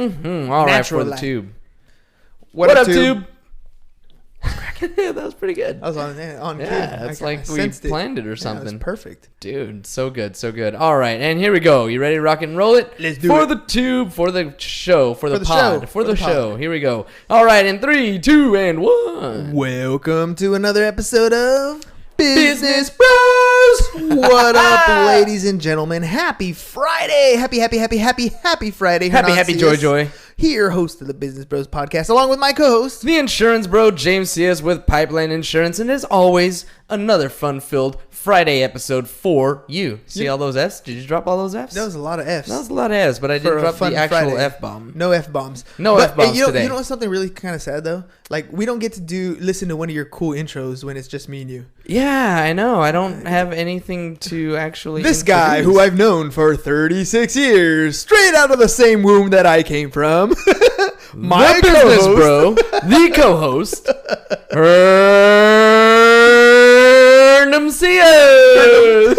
All right, for the light. tube. What up, tube? That was pretty good. I was on cue. Yeah, it's like we planned it or something. Yeah, it was perfect. Dude, so good, so good. All right, and here we go. You ready to rock and roll it? Let's do for it. the tube, for the show, for the pod, for the pod. show. Here we go. All right, in 3, 2, and 1. Welcome to another episode of Business Bros. What up, ladies and gentlemen? Happy Friday. Happy Friday. Happy joy. Here, host of the Business Bros podcast, along with my co-host, the insurance bro, James C.S. with Pipeline Insurance. And as always, another fun-filled Friday episode for you. See all those Fs? Did you drop all those Fs? That was a lot of Fs. That was a lot of Fs, but I didn't drop the actual Friday. F-bomb. No F-bombs. No F-bombs today. You know what's something really kind of sad, though? Like, we don't get to listen to one of your cool intros when it's just me and you. Yeah, I know. I don't have anything to actually This guy, who I've known for 36 years, straight out of the same womb that I came from. My business bro, the co-host, Hernum Cias.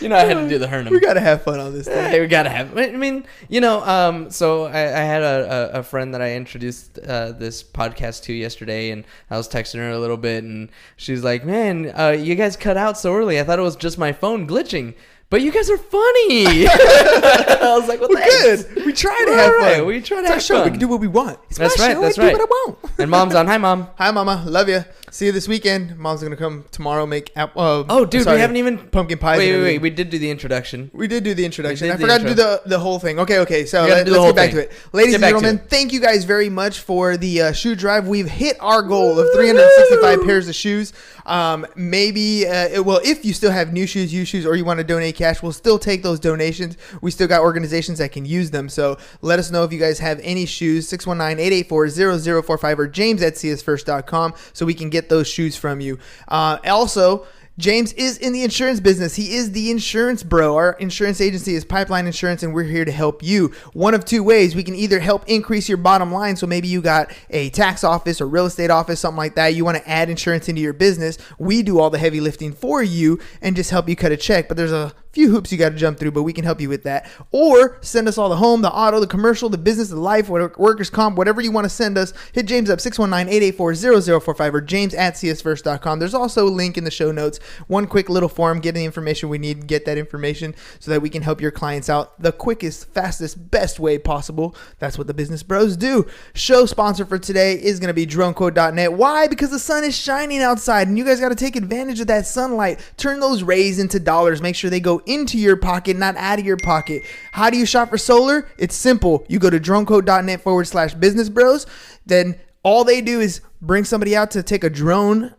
You know, I had to do the Hernum. We gotta have fun on this thing. Hey, we gotta have. I mean, you know, so I had a friend that I introduced this podcast to yesterday, and I was texting her a little bit, and she's like, "Man, you guys cut out so early. I thought it was just my phone glitching." But you guys are funny. I was like, well, thanks. Good. We try to have fun. We try to have have fun. fun. We can do what we want. It's that's my right. show. That's I right. do what I want. And Mom's on. Hi, Mom. Hi, Mama. Love you. See you this weekend. Mom's going to come tomorrow make... we haven't even... Pumpkin pies. Wait. We did do the introduction. We did do the introduction. I forgot to do the whole thing. Okay. So let's get back to it. Ladies and gentlemen, thank you guys very much for the shoe drive. We've hit our goal of 365 pairs of shoes. If you still have new shoes, used shoes, or you want to donate cash, we'll still take those donations. We still got organizations that can use them. So let us know if you guys have any shoes. 619-884-0045 or james@csfirst.com so we can get those shoes from you. Also, James is in the insurance business. He is the insurance bro. Our insurance agency is Pipeline Insurance, and we're here to help you. One of two ways. We can either help increase your bottom line. So maybe you got a tax office or real estate office, something like that. You want to add insurance into your business. We do all the heavy lifting for you and just help you cut a check. But there's a few hoops you got to jump through, but we can help you with that. Or send us all the home, the auto, the commercial, the business, the life, workers' comp, whatever you want to send us. Hit James up, 619-884-0045 or james@csfirst.com. There's also a link in the show notes. One quick little form, get the information we need, get that information so that we can help your clients out the quickest, fastest, best way possible. That's what the Business Bros do. Show sponsor for today is going to be DroneCode.net. Why? Because the sun is shining outside, and you guys got to take advantage of that sunlight. Turn those rays into dollars. Make sure they go into your pocket, not out of your pocket. How do you shop for solar? It's simple. You go to DroneCode.net/Business Bros. Then all they do is bring somebody out to take a drone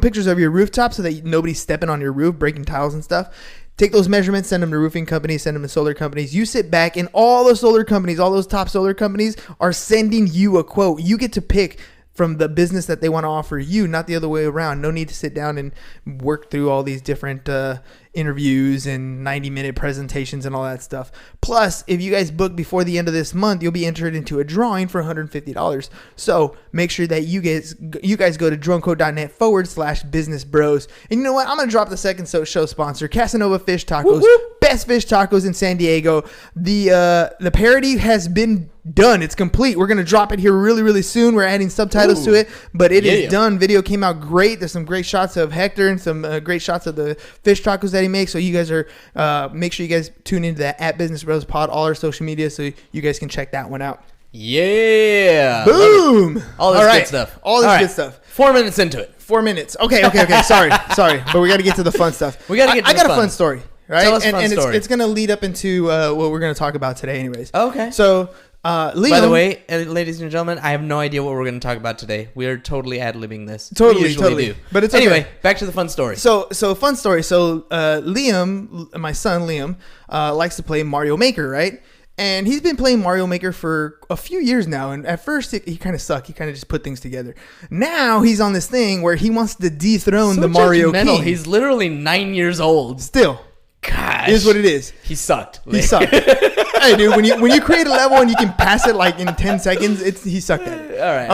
pictures of your rooftop so that nobody's stepping on your roof, breaking tiles and stuff. Take those measurements, send them to roofing companies, send them to solar companies. You sit back, and all the solar companies, all those top solar companies are sending you a quote. You get to pick from the business that they want to offer you, not the other way around. No need to sit down and work through all these different interviews and 90-minute presentations and all that stuff. Plus, if you guys book before the end of this month, you'll be entered into a drawing for $150. So make sure that you guys go to DroneCode.net/Business Bros. And you know what? I'm going to drop the second show sponsor, Casanova Fish Tacos. Whoop, whoop. Best fish tacos in San Diego. The parody has been done. It's complete. We're going to drop it here really, really soon. We're adding subtitles to it, but it is done. Video came out great. There's some great shots of Hector and some great shots of the fish tacos that he makes. So you guys are, make sure you guys tune into that @Business Bros Pod, all our social media, so you guys can check that one out. Yeah. Boom. All this good stuff. All this good stuff. 4 minutes into it. 4 minutes. Okay. Sorry. But we got to get to the fun stuff. I got a fun story. Right? Tell us a fun story. It's going to lead up into what we're going to talk about today anyways. Okay. So, Liam, by the way, ladies and gentlemen, I have no idea what we're going to talk about today. We are totally ad-libbing this. Totally. We usually do. But it's okay. Anyway, back to the fun story. So fun story. So Liam, my son Liam, likes to play Mario Maker, right? And he's been playing Mario Maker for a few years now. And at first, he kind of sucked. He kind of just put things together. Now he's on this thing where he wants to dethrone the Mario King. He's literally 9 years old. Still. Gosh. It is what it is. He sucked. Hey, dude, when you create a level and you can pass it like in 10 seconds, he sucked at it. All right.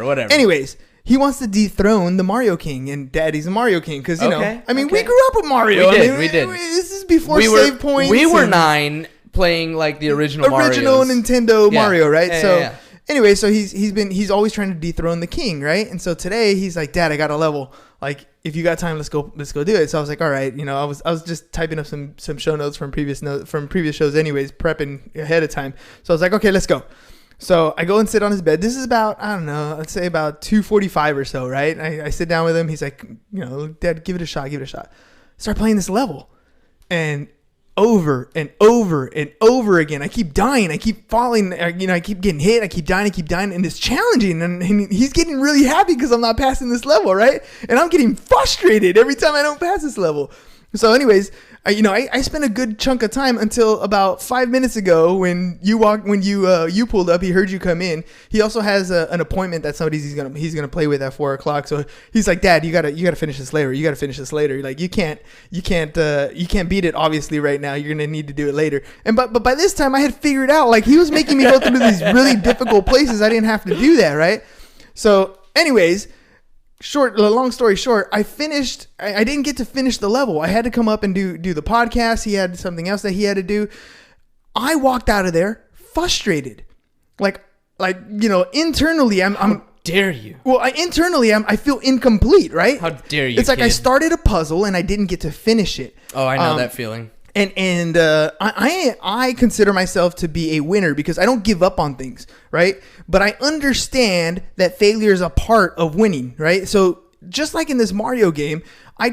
Whatever. Anyways, he wants to dethrone the Mario King, and Daddy's a Mario King because, we grew up with Mario. We did. This is before save points. We were 9. playing like the original Nintendo Mario, right? Yeah. Anyway, so he's always trying to dethrone the king, right? And so today he's like, Dad, I got a level. Like, if you got time, let's go do it. So I was like, all right, I was just typing up some show notes from previous shows, anyways, prepping ahead of time. So I was like, okay, let's go. So I go and sit on his bed. This is about, I don't know, let's say about 2:45 or so, right? I sit down with him. He's like, Dad, give it a shot. Start playing this level, and over and over and over again, I keep dying, I keep falling, I keep getting hit, I keep dying, and it's challenging, and he's getting really happy because I'm not passing this level, right? And I'm getting frustrated every time I don't pass this level. So anyways, I spent a good chunk of time until about 5 minutes ago when you pulled up. He heard you come in. He also has an appointment that he's gonna play with at 4:00. So he's like, Dad, you gotta finish this later. You gotta finish this later. Like you can't beat it obviously right now. You're gonna need to do it later. But by this time I had figured out, like, he was making me go through these really difficult places. I didn't have to do that, right? So anyways, long story short, I didn't get to finish the level. I had to come up and do the podcast. He had something else that he had to do. I walked out of there frustrated. Like internally, How dare you? Well, I feel incomplete, right? How dare you? It's like, kid. I started a puzzle and I didn't get to finish it. Oh, I know that feeling. And I consider myself to be a winner because I don't give up on things, right? But I understand that failure is a part of winning, right? So just like in this Mario game, I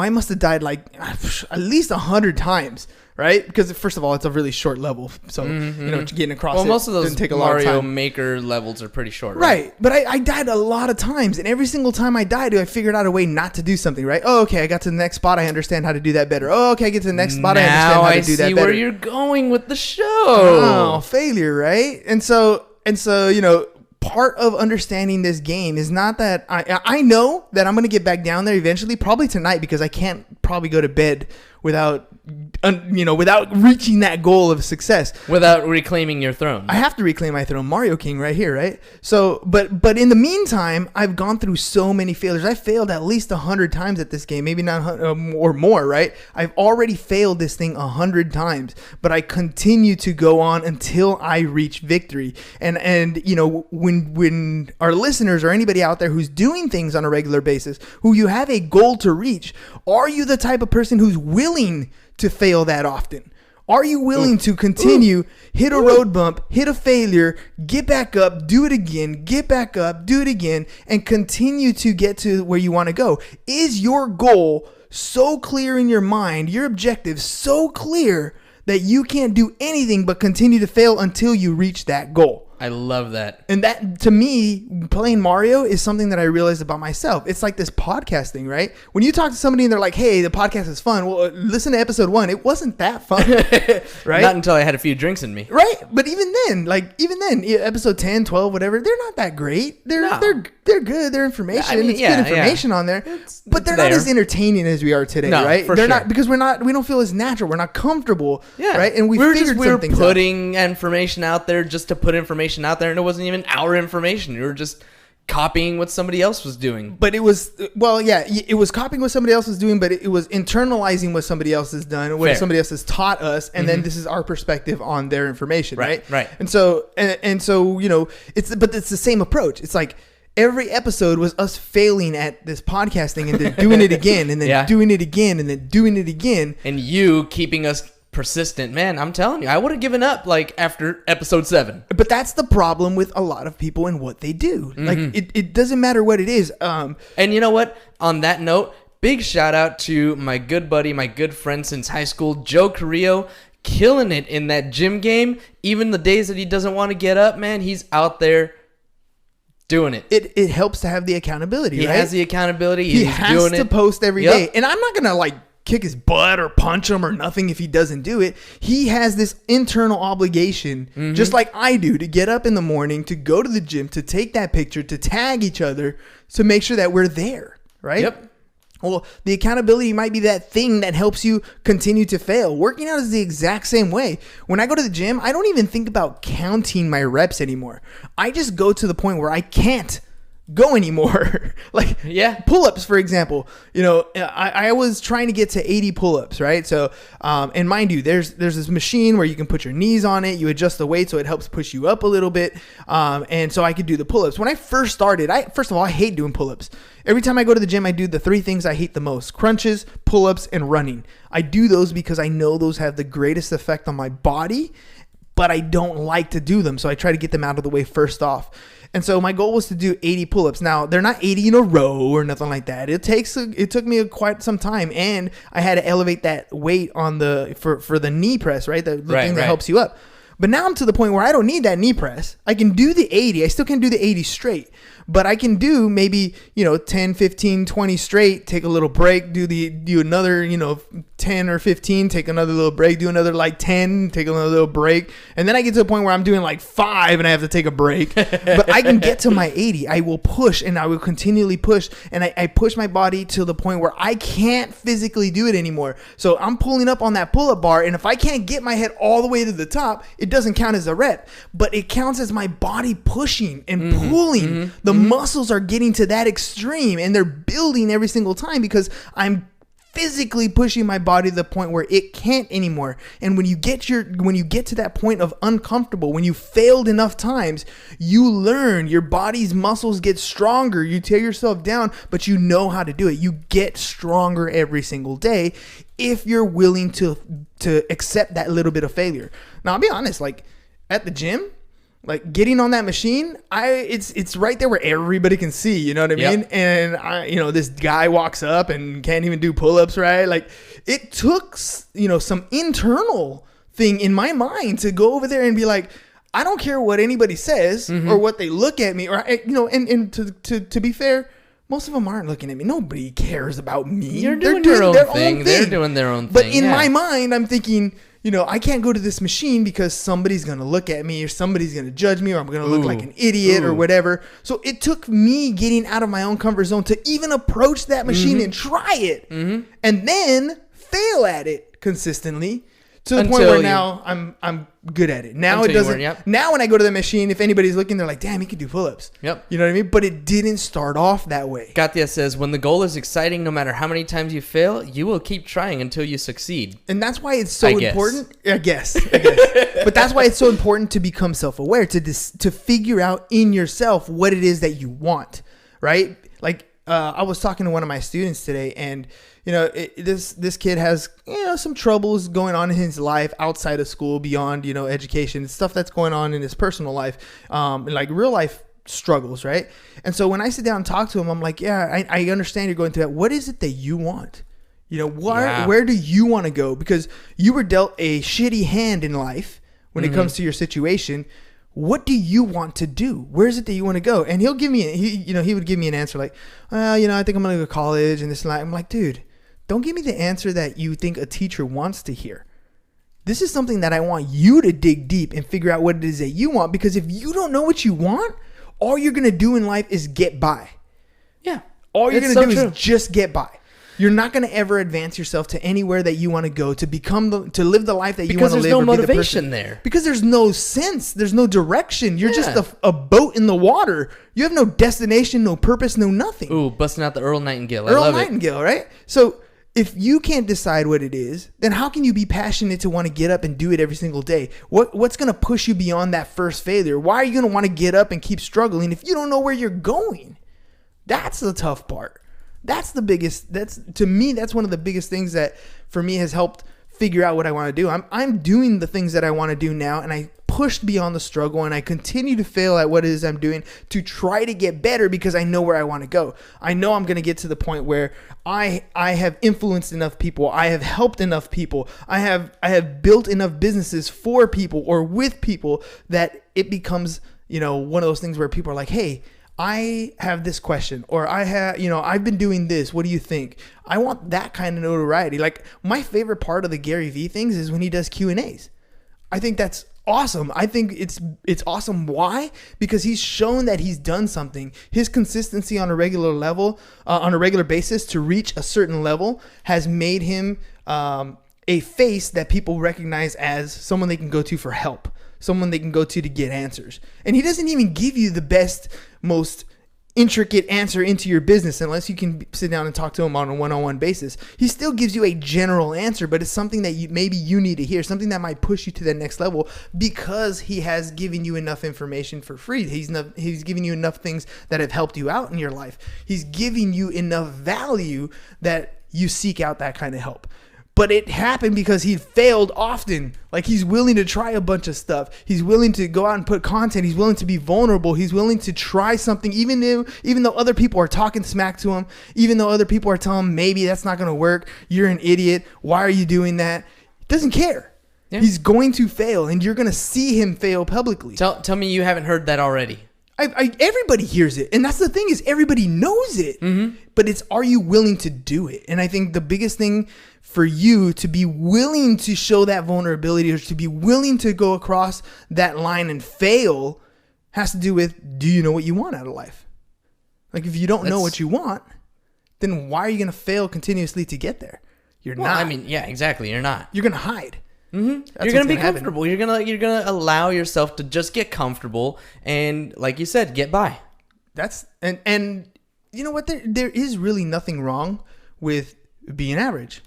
must have died like at least 100 times, right? Because first of all, it's a really short level, so getting across. Well, most of those didn't take a Mario long time. Maker levels are pretty short, right? But I died a lot of times, and every single time I died, I figured out a way not to do something, right? Oh, okay, I got to the next spot. I understand how to do that better. Oh, okay, I get to the next spot. I understand how to do that better. Now I see where you're going with the show. Oh, failure, right? And so part of understanding this game is not that I know that I'm going to get back down there eventually, probably tonight, because I can't probably go to bed without reaching that goal of success, without reclaiming your throne. I have to reclaim my throne, Mario King, right here, right? So, but in the meantime, I've gone through so many failures. I failed at least 100 times at this game, maybe not or more, right? I've already failed this thing 100 times, but I continue to go on until I reach victory. And when our listeners or anybody out there who's doing things on a regular basis, who you have a goal to reach, are you the type of person who's willing to fail that often? Are you willing to continue, hit a road bump, hit a failure, get back up, do it again, get back up, do it again, and continue to get to where you want to go? Is your goal so clear in your mind, your objective so clear that you can't do anything but continue to fail until you reach that goal? I love that. And that, to me, playing Mario is something that I realized about myself. It's like this podcast thing, right? When you talk to somebody and they're like, hey, the podcast is fun. Well, listen to episode 1. It wasn't that fun, right? Not until I had a few drinks in me. Right? But even then, episode 10, 12, whatever, they're not that great. They're good. They're information. I mean, it's good information on there. But they're not as entertaining as we are today, right? They're not, because we don't feel as natural. We're not comfortable, yeah. right? And we were putting information out there just to put information out there, and it wasn't even our information. We were just copying what somebody else was doing. But it was, it was copying what somebody else was doing, but it was internalizing what somebody else has done, what somebody else has taught us, and then this is our perspective on their information, right? Right. And so it's the same approach. It's like every episode was us failing at this podcasting and then doing it again, and then doing it again, and then doing it again. And you keeping us persistent. Man, I'm telling you, I would have given up like after episode 7. But that's the problem with a lot of people and what they do. Like it doesn't matter what it is. And you know what? On that note, big shout out to my good buddy, my good friend since high school, Joe Carrillo, killing it in that gym game. Even the days that he doesn't want to get up, man, he's out there doing it. It helps to have the accountability, right? He has the accountability. He has to post every day. And I'm not going to kick his butt or punch him or nothing if he doesn't do it. He has this internal obligation, just like I do, to get up in the morning, to go to the gym, to take that picture, to tag each other, to make sure that we're there, right? Yep. Well, the accountability might be that thing that helps you continue to fail. Working out is the exact same way. When I go to the gym, I don't even think about counting my reps anymore. I just go to the point where I can't go anymore. Like Yeah. pull-ups, for example, I was trying to get to 80 pull-ups, right? So, and mind you, there's this machine where you can put your knees on it, you adjust the weight so it helps push you up a little bit. And so I could do the pull-ups. When I first started, first of all, I hate doing pull-ups. Every time I go to the gym, I do the 3 things I hate the most: crunches, pull-ups, and running. I do those because I know those have the greatest effect on my body, but I don't like to do them. So I try to get them out of the way first off. And so my goal was to do 80 pull-ups. Now, they're not 80 in a row or nothing like that. It took me quite some time, and I had to elevate that weight on for the knee press, right? The thing that helps you up. But now I'm to the point where I don't need that knee press. I can do the 80. I still can do the 80 straight, but I can do maybe, 10, 15, 20 straight, take a little break, do another, 10 or 15, take another little break, do another like 10, take another little break. And then I get to the point where I'm doing like 5 and I have to take a break, but I can get to my 80. I will push, and I will continually push. And I push my body to the point where I can't physically do it anymore. So I'm pulling up on that pull-up bar. And if I can't get my head all the way to the top, it doesn't count as a rep, but it counts as my body pushing and pulling. The muscles are getting to that extreme, and they're building every single time because I'm physically pushing my body to the point where it can't anymore. And when you get to that point of uncomfortable, when you failed enough times, you learn, your body's muscles get stronger. You tear yourself down, but you know how to do it. You get stronger every single day if you're willing to accept that little bit of failure. Now, I'll be honest, like at the gym, like getting on that machine, it's right there where everybody can see, you know what I mean? Yep. And this guy walks up and can't even do pull-ups, right? Like it took, some internal thing in my mind to go over there and be like, I don't care what anybody says or what they look at me, or and to be fair, most of them aren't looking at me. Nobody cares about me. You're doing their own thing. They're doing their own thing. But in my mind, I'm thinking, I can't go to this machine because somebody's going to look at me, or somebody's going to judge me, or I'm going to look like an idiot or whatever. So it took me getting out of my own comfort zone to even approach that machine and try it, and then fail at it consistently to the point where now I'm good at it. Now it doesn't. Now when I go to the machine, if anybody's looking, they're like, "Damn, he can do pull-ups." Yep. You know what I mean? But it didn't start off that way. Katya says, when the goal is exciting, no matter how many times you fail, you will keep trying until you succeed. And that's why it's so important. I guess. But that's why it's so important to become self-aware, to figure out in yourself what it is that you want, right? Like I was talking to one of my students today, and this kid has some troubles going on in his life outside of school, beyond education, stuff that's going on in his personal life, like real life struggles, right? And so when I sit down and talk to him, I'm like, I understand you're going through that. What is it that you want? Where do you want to go? Because you were dealt a shitty hand in life when it comes to your situation. What do you want to do? Where is it that you want to go? And he'll give me, he would give me an answer like, I think I'm going to go to college and this and that. I'm like, dude, don't give me the answer that you think a teacher wants to hear. This is something that I want you to dig deep and figure out what it is that you want. Because if you don't know what you want, all you're going to do in life is get by. Yeah. All you're going to do is just get by. You're not going to ever advance yourself to anywhere that you want to go, to live the life that you want to live. Because there's no motivation there. Because there's no sense. There's no direction. You're just a boat in the water. You have no destination, no purpose, no nothing. Ooh, busting out the Earl Nightingale. I love it. Earl Nightingale, right? So if you can't decide what it is, then how can you be passionate to want to get up and do it every single day? What's going to push you beyond that first failure? Why are you going to want to get up and keep struggling if you don't know where you're going? That's the tough part. That's the biggest, to me, that's one of the biggest things that for me has helped figure out what I want to do. I'm doing the things that I want to do now, and I pushed beyond the struggle, and I continue to fail at what it is I'm doing to try to get better because I know where I want to go. I know I'm going to get to the point where I have influenced enough people. I have helped enough people. I have built enough businesses for people or with people that it becomes, one of those things where people are like, hey, I have this question, or I've been doing this. What do you think? I want that kind of notoriety. Like my favorite part of the Gary Vee things is when he does Q&As. I think that's awesome. I think it's awesome. Why? Because he's shown that he's done something. His consistency on a regular level, on a regular basis to reach a certain level has made him a face that people recognize as someone they can go to for help. Someone they can go to get answers. And he doesn't even give you the best, most intricate answer into your business unless you can sit down and talk to him on a one-on-one basis. He still gives you a general answer, but it's something that maybe you need to hear, something that might push you to the next level because he has given you enough information for free. He's giving you enough things that have helped you out in your life. He's giving you enough value that you seek out that kind of help. But it happened because he failed often. Like, he's willing to try a bunch of stuff. He's willing to go out and put content. He's willing to be vulnerable. He's willing to try something, even though other people are talking smack to him, even though other people are telling him, maybe that's not going to work. You're an idiot. Why are you doing that? He doesn't care. Yeah. He's going to fail, and you're going to see him fail publicly. Tell me you haven't heard that already. Everybody hears it. And that's the thing, is everybody knows it. Mm-hmm. But are you willing to do it? And I think the biggest thing for you to be willing to show that vulnerability, or to be willing to go across that line and fail, has to do with, do you know what you want out of life? Like, if you don't know what you want, then why are you going to fail continuously to get there? You're not. I mean, yeah, exactly. You're not. You're going to hide. Mm-hmm. You're gonna be comfortable. You're gonna allow yourself to just get comfortable and, like you said, get by. And you know what? There is really nothing wrong with being average,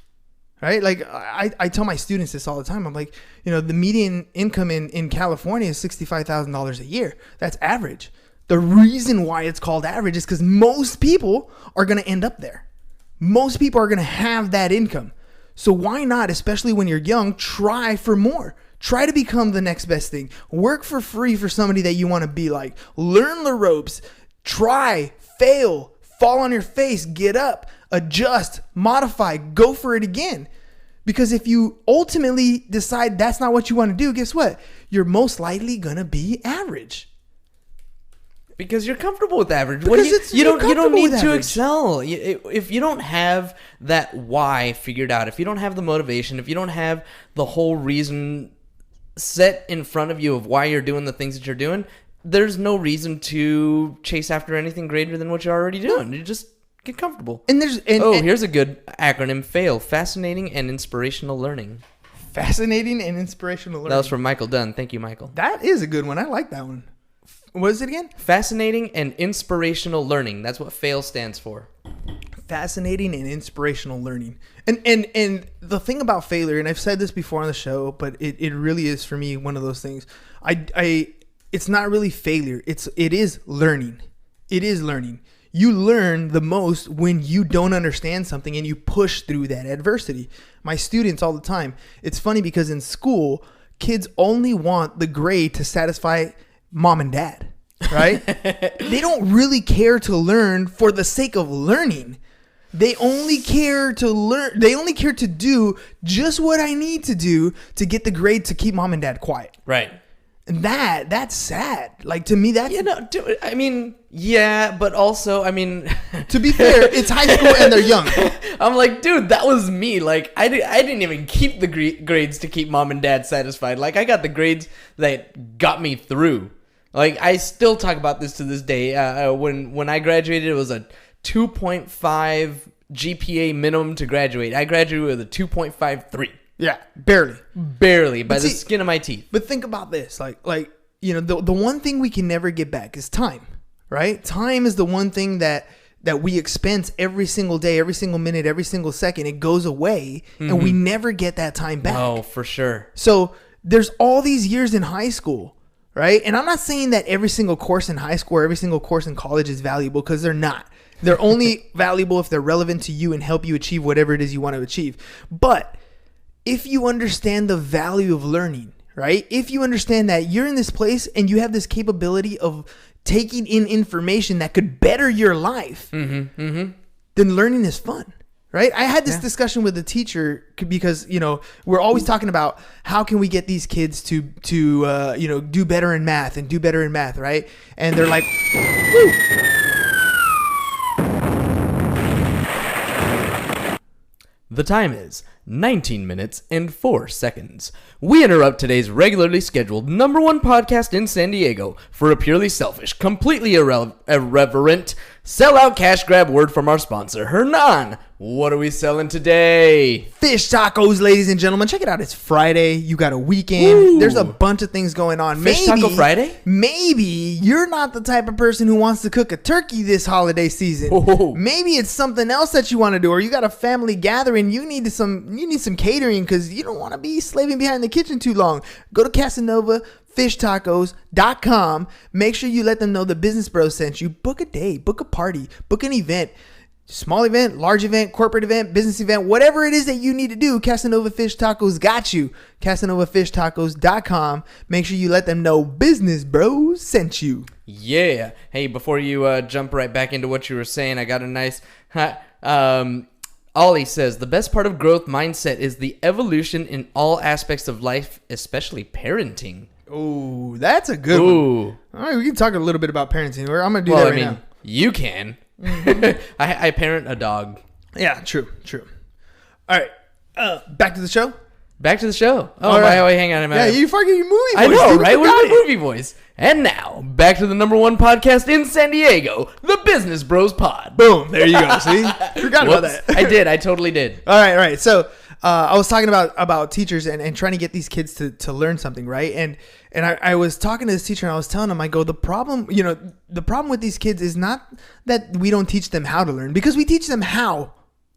right? Like, I tell my students this all the time. I'm like, the median income in California is $65,000 a year. That's average. The reason why it's called average is because most people are gonna end up there. Most people are gonna have that income. So why not, especially when you're young, try for more. Try to become the next best thing. Work for free for somebody that you want to be like. Learn the ropes. Try, fail, fall on your face, get up, adjust, modify, go for it again. Because if you ultimately decide that's not what you want to do, guess what? You're most likely going to be average. Because you're comfortable with average. You don't need to excel. If you don't have that why figured out, if you don't have the motivation, if you don't have the whole reason set in front of you of why you're doing the things that you're doing, there's no reason to chase after anything greater than what you're already doing. You just get comfortable. Here's a good acronym: FAIL. Fascinating and inspirational learning. Fascinating and inspirational learning. That was from Michael Dunn. Thank you, Michael. That is a good one. I like that one. What is it again? Fascinating and inspirational learning. That's what FAIL stands for. Fascinating and inspirational learning. And the thing about failure, and I've said this before on the show, but it really is for me one of those things. It's not really failure. It is learning. It is learning. You learn the most when you don't understand something and you push through that adversity. My students all the time, it's funny because in school, kids only want the grade to satisfy mom and dad, right? They don't really care to learn for the sake of learning. They only care to learn. They only care to do just what I need to do to get the grade to keep mom and dad quiet. Right. And that's sad. Like, to me, that's... but also, to be fair, it's high school and they're young. I'm like, dude, that was me. Like, I didn't even keep the grades to keep mom and dad satisfied. Like, I got the grades that got me through. Like, I still talk about this to this day. When I graduated, it was a 2.5 GPA minimum to graduate. I graduated with a 2.53. Yeah, barely by the skin of my teeth. But think about this, the one thing we can never get back is time, right? Time is the one thing that we expense every single day, every single minute, every single second. It goes away, and we never get that time back. Oh, for sure. So there's all these years in high school, right? And I'm not saying that every single course in high school or every single course in college is valuable, because they're not. They're only valuable if they're relevant to you and help you achieve whatever it is you want to achieve. But if you understand the value of learning, right? If you understand that you're in this place and you have this capability of taking in information that could better your life, then learning is fun, right? I had this discussion with a teacher because, we're always talking about how can we get these kids to do better in math and do better in math, right? And they're like, woo. The time is 19 minutes and 4 seconds. We interrupt today's regularly scheduled #1 podcast in San Diego for a purely selfish, completely irreverent, sellout cash grab word from our sponsor, Hernan What are we selling today? Fish tacos, ladies and gentlemen. Check it out. It's Friday. You got a weekend. Woo. There's a bunch of things going on. Fish Taco Friday? Maybe you're not the type of person who wants to cook a turkey this holiday season. Oh. Maybe it's something else that you want to do, or you got a family gathering. You need some catering because you don't want to be slaving behind the kitchen too long. Go to CasanovaFishTacos.com. Make sure you let them know the Business Bros sent you. Book a day, book a party, book an event. Small event, large event, corporate event, business event, whatever it is that you need to do, Casanova Fish Tacos got you. CasanovaFishTacos.com. Make sure you let them know Business Bros sent you. Yeah. Hey, before you jump right back into what you were saying, I got a nice... Ollie says, the best part of growth mindset is the evolution in all aspects of life, especially parenting. Oh, that's a good one. All right, we can talk a little bit about parenting. I'm going to do that right now. You can. Mm-hmm. I parent a dog. Yeah, true. All right, back to the show. Oh, right. Hang on a minute. Yeah, you fucking movie voice. I know, right? We're the movie voice. And now, back to the #1 podcast in San Diego, the Business Bros Pod. Boom. There you go. See? Forgot about that. I did. I totally did. All right. So I was talking about teachers and trying to get these kids to learn something, right? And I was talking to this teacher and I was telling him, I go, the problem with these kids is not that we don't teach them how to learn, because we teach them how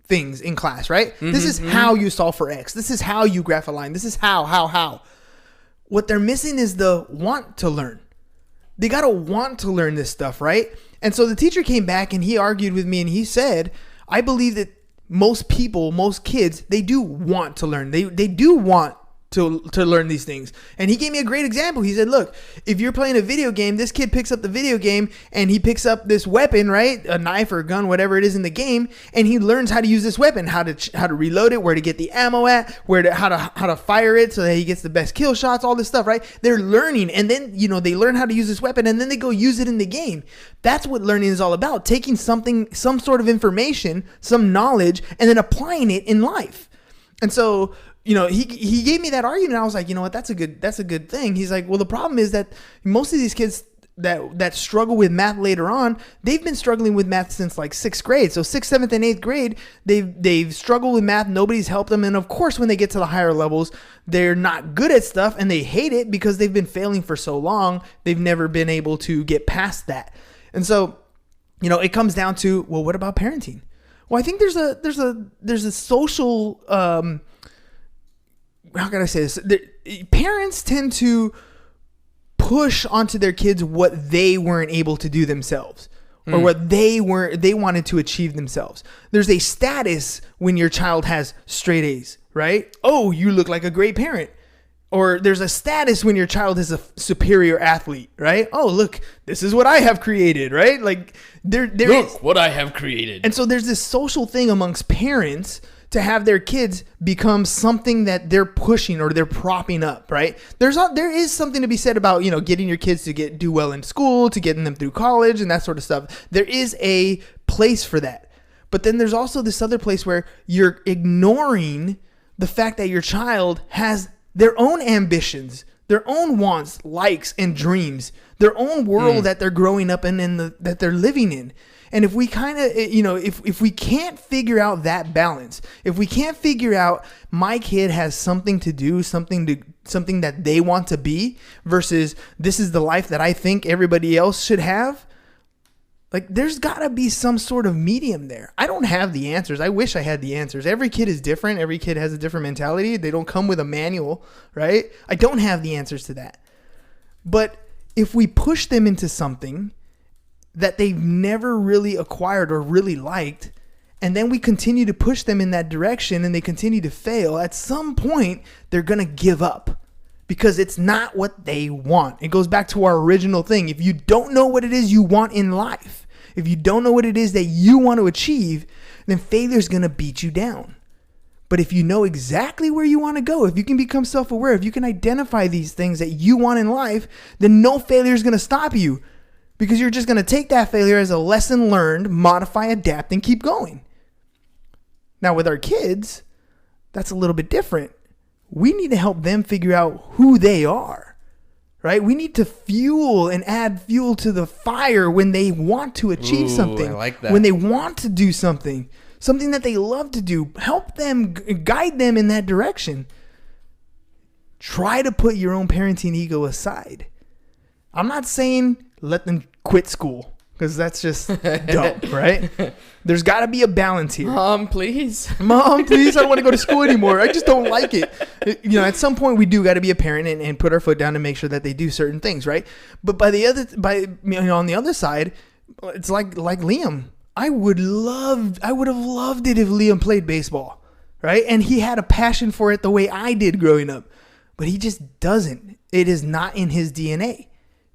things in class, right? Mm-hmm, this is how you solve for X. This is how you graph a line. This is how. What they're missing is the want to learn. They got to want to learn this stuff, right? And so the teacher came back and he argued with me and he said, I believe that most kids, they do want to learn. They do want to learn these things. And he gave me a great example. He said, look, if you're playing a video game, this kid picks up the video game and he picks up this weapon, right? A knife or a gun, whatever it is in the game. And he learns how to use this weapon, how to reload it, where to get the ammo at, how to fire it so that he gets the best kill shots, all this stuff, right? They're learning. And then, they learn how to use this weapon and then they go use it in the game. That's what learning is all about. Taking some sort of information, some knowledge, and then applying it in life. And so, he gave me that argument. And I was like, you know what? That's a good thing. He's like, well, the problem is that most of these kids that struggle with math later on, they've been struggling with math since like 6th grade. So 6th, 7th, and 8th grade, they've struggled with math. Nobody's helped them. And of course, when they get to the higher levels, they're not good at stuff and they hate it because they've been failing for so long. They've never been able to get past that. And so, it comes down to, well, what about parenting? Well, I think there's a social, how can I say this? Parents tend to push onto their kids what they weren't able to do themselves, or what they wanted to achieve themselves. There's a status when your child has straight A's, right? Oh, you look like a great parent. Or there's a status when your child is a superior athlete, right? Oh, look, this is what I have created, right? Like look what I have created. And so there's this social thing amongst parents to have their kids become something that they're pushing or they're propping up, right? There is something to be said about, getting your kids to do well in school, to getting them through college and that sort of stuff. There is a place for that. But then there's also this other place where you're ignoring the fact that your child has their own ambitions, their own wants, likes, and dreams, their own world that they're growing up in that they're living in. And if we kind of, if we can't figure out that balance, if we can't figure out my kid has something to do, something that they want to be versus this is the life that I think everybody else should have, like there's got to be some sort of medium there. I don't have the answers. I wish I had the answers. Every kid is different. Every kid has a different mentality. They don't come with a manual, right? I don't have the answers to that. But if we push them into something that they've never really acquired or really liked, and then we continue to push them in that direction and they continue to fail, at some point they're going to give up because it's not what they want. It goes back to our original thing. If you don't know what it is you want in life, if you don't know what it is that you want to achieve, then failure is going to beat you down. But if you know exactly where you want to go, if you can become self-aware, if you can identify these things that you want in life, then no failure is going to stop you. Because you're just going to take that failure as a lesson learned, modify, adapt, and keep going. Now, with our kids, that's a little bit different. We need to help them figure out who they are, right? We need to fuel and add fuel to the fire when they want to achieve something. I like that. When they want to do something. something that they love to do. Help them, guide them in that direction. Try to put your own parenting ego aside. I'm not saying let them quit school, because that's just dumb, right? There's got to be a balance here. Mom, please. Mom, please, I don't want to go to school anymore. I just don't like it. At some point, we do got to be a parent and put our foot down and make sure that they do certain things, right? But on the other side, it's like Liam. I would have loved it if Liam played baseball, right? And he had a passion for it the way I did growing up, but he just doesn't. It is not in his DNA.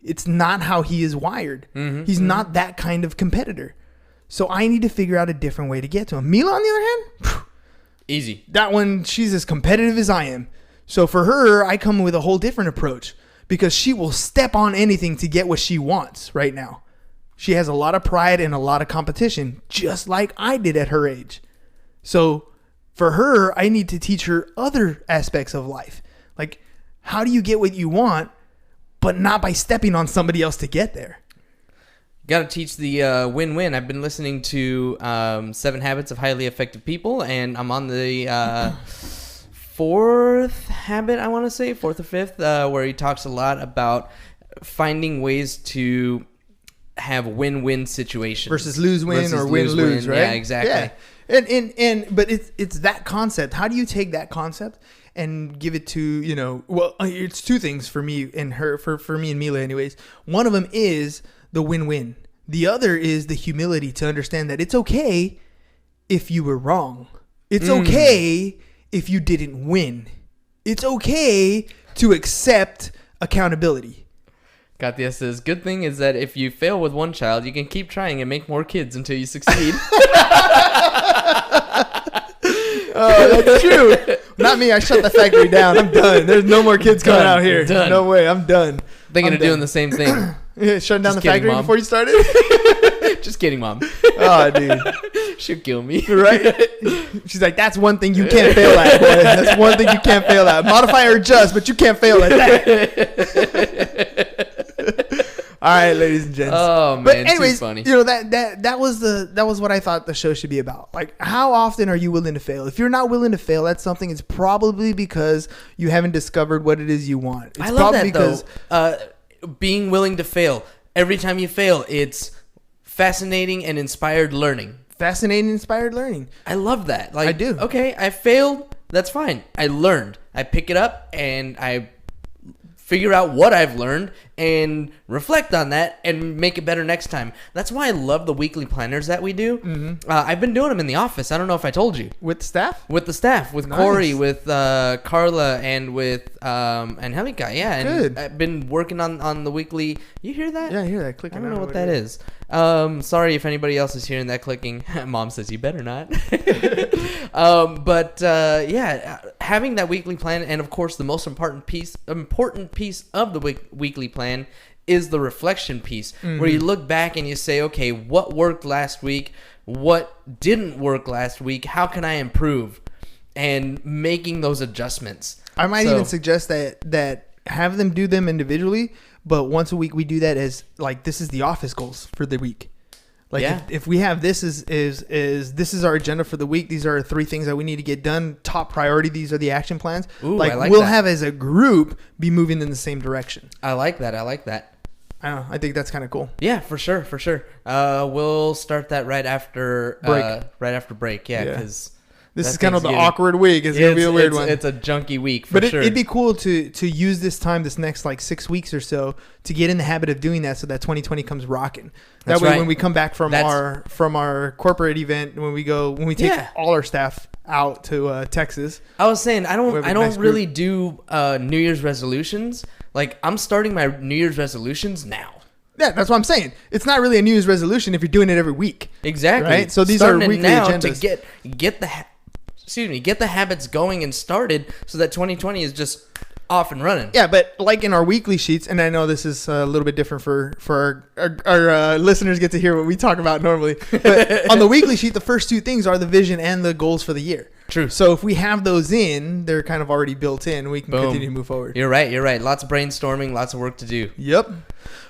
It's not how he is wired. Mm-hmm. He's not that kind of competitor. So I need to figure out a different way to get to him. Mila, on the other hand, easy. That one, she's as competitive as I am. So for her, I come with a whole different approach, because she will step on anything to get what she wants right now. She has a lot of pride and a lot of competition, just like I did at her age. So for her, I need to teach her other aspects of life. Like, how do you get what you want, but not by stepping on somebody else to get there? Got to teach the win-win. I've been listening to 7 Habits of Highly Effective People, and I'm on the fourth habit, I want to say, 4th or 5th, where he talks a lot about finding ways to have win-win situations. Versus lose-win or win-lose, right? Yeah, exactly. Yeah. But it's that concept. How do you take that concept and give it to, it's 2 things for me and her, for me and Mila anyways. One of them is the win-win. The other is the humility to understand that it's okay if you were wrong. It's okay if you didn't win. It's okay to accept accountability. Katya says, good thing is that if you fail with one child, you can keep trying and make more kids until you succeed. Oh, that's true. Not me. I shut the factory down. I'm done. There's no more kids coming out here. Done. No way. I'm done. Thinking of doing the same thing. Yeah, shutting down Just the kidding, factory Mom. before you started? Just kidding, Mom. Oh, dude. She'll kill me. Right? She's like, that's one thing you can't fail at, boy. That's one thing you can't fail at. Modify or adjust, but you can't fail at that. All right, ladies and gents. Oh, man. But anyways, too funny. that was what I thought the show should be about. Like, how often are you willing to fail? If you're not willing to fail at something, it's probably because you haven't discovered what it is you want. It's I love probably that, though. Being willing to fail. Every time you fail, it's fascinating and inspired learning. Fascinating, inspired learning. I love that. Like, I do. Okay, I failed. That's fine. I learned. I pick it up and I figure out what I've learned and reflect on that and make it better next time. That's why I love the weekly planners that we do. Mm-hmm. I've been doing them in the office. I don't know if I told you. With staff? With the staff, with Nice. Corey, with Carla, and with Angelica. Yeah, and Good. I've been working on the weekly. You hear that? Yeah, I hear that clicking. I don't know what that is. Sorry if anybody else is hearing that clicking. Mom says you better not. Yeah, having that weekly plan, and of course the most important piece of the weekly plan is the reflection piece, where you look back and you say, okay, what worked last week? What didn't work last week? How can I improve? And making those adjustments. I might even suggest that have them do them individually, but once a week we do that as like, this is the office goals for the week. Like, yeah. if we have this is this is our agenda for the week. These are 3 things that we need to get done. Top priority. These are the action plans. Ooh, like, I like we'll that. have as a group be moving in the same direction. I like that. I don't know. I think that's kind of cool. Yeah, for sure. We'll start that right after break. Yeah, because this is kind of the awkward week. It's gonna be a weird one. It's a junky week, for sure. It'd be cool to use this time, this next like 6 weeks or so, to get in the habit of doing that, so that 2020 comes rocking. That way, when we come back from our corporate event, when we take all our staff out to Texas. I was saying I don't really do New Year's resolutions. Like, I'm starting my New Year's resolutions now. Yeah, that's what I'm saying. It's not really a New Year's resolution if you're doing it every week. Exactly. Right? So these starting are weekly now agendas. To get the habits going and started, so that 2020 is just off and running. Yeah, but like in our weekly sheets, and I know this is a little bit different for our listeners get to hear what we talk about normally. But on the weekly sheet, the first 2 things are the vision and the goals for the year. True. So if we have those in, they're kind of already built in. We can continue to move forward. You're right. Lots of brainstorming, lots of work to do. Yep.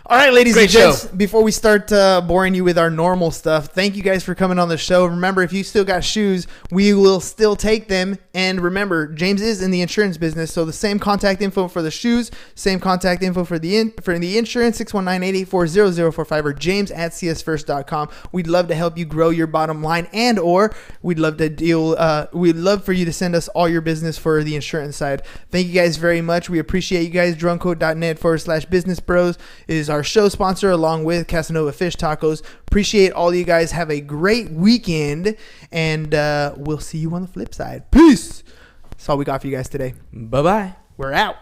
All right, ladies Great and gents, show. before we start boring you with our normal stuff, thank you guys for coming on the show. Remember, if you still got shoes, we will still take them. And remember, James is in the insurance business, so the same contact info for the shoes, same contact info for the insurance, 619-884-0045 or james@csfirst.com. We'd love to help you grow your bottom line, and or we'd love for you to send us all your business for the insurance side. Thank you guys very much. We appreciate you guys. Drumcode.net/business bros is our show sponsor, along with Casanova Fish Tacos. Appreciate all you guys. Have a great weekend, and we'll see you on the flip side. Peace. That's all we got for you guys today. Bye-bye. We're out.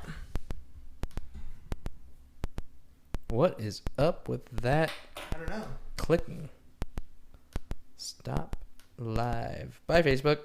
What is up with that I don't know. clicking? Stop live. Bye, Facebook.